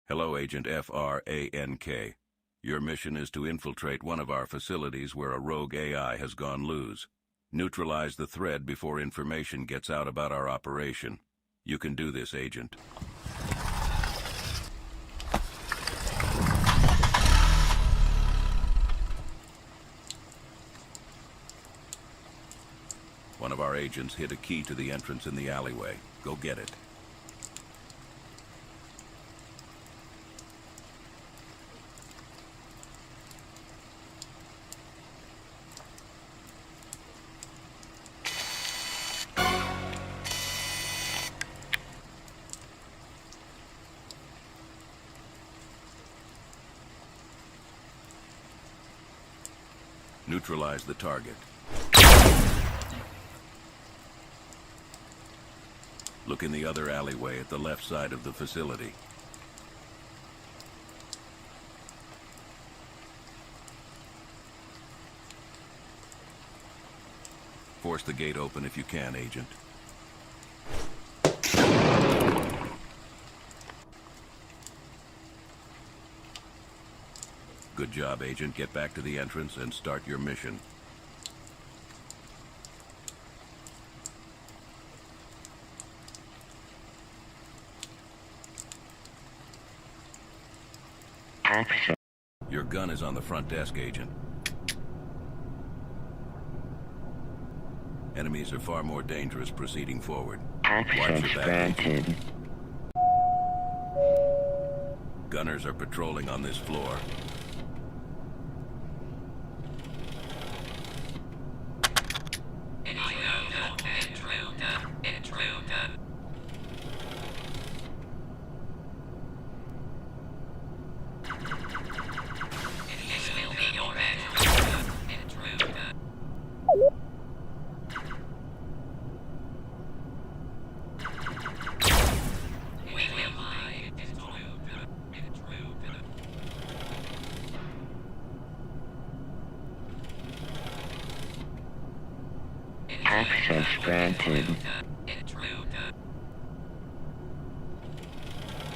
Hello, Agent FRANK. Your mission is to infiltrate one of our facilities where a rogue AI has gone loose. Neutralize the threat before information gets out about our operation. You can do this, Agent. One of our agents hid a key to the entrance in the alleyway. Go get it. Neutralize the target. Look in the other alleyway at the left side of the facility. Force the gate open if you can, Agent. Good job, Agent. Get back to the entrance and start your mission. Action. Your gun is on the front desk, Agent. Enemies are far more dangerous proceeding forward. Access Watch your back, granted. Agent. Gunners are patrolling on this floor. Access granted.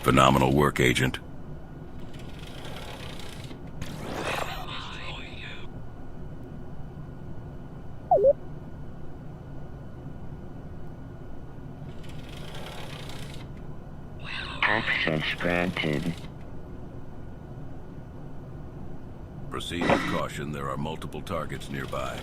Phenomenal work, Agent. Access granted. Proceed with caution. There are multiple targets nearby.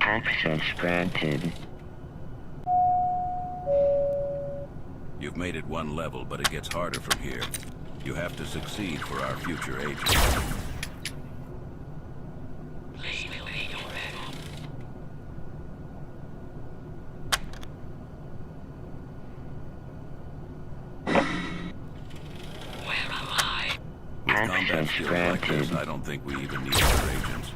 Access granted. You've made it one level, but it gets harder from here. You have to succeed for our future agent. With combat skills like this, I don't think we even need other agents.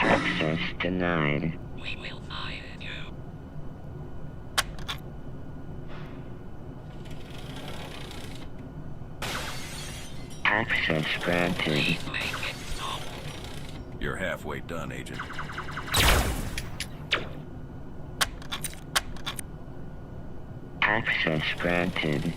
Access denied. We will find you. Access granted. Please make it stop. You're halfway done, Agent. Access granted.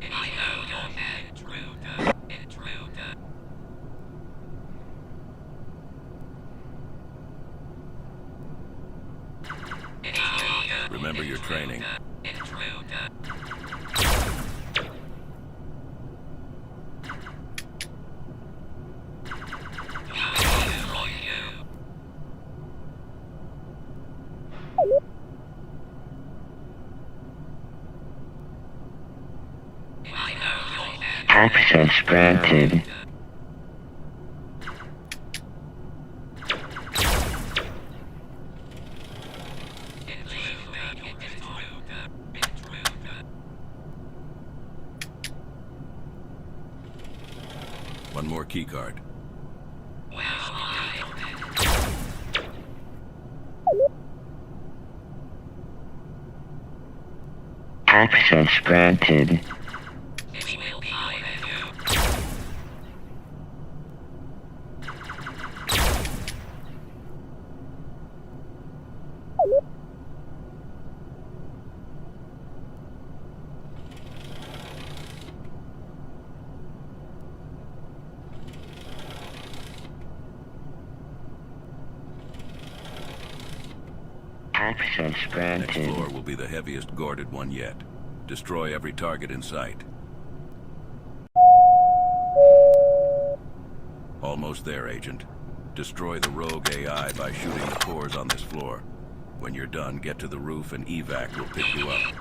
I know you're an intruder. Remember your training. Intruder. Access granted. One more keycard. Well, Access granted. we will be with you. Access Next granted. floor will be the heaviest guarded one yet. Destroy every target in sight. Almost there, Agent. Destroy the rogue AI by shooting the cores on this floor. When you're done, get to the roof and evac will pick you up.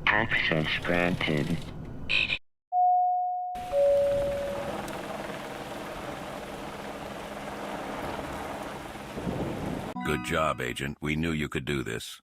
Access granted. Good job, Agent. We knew you could do this.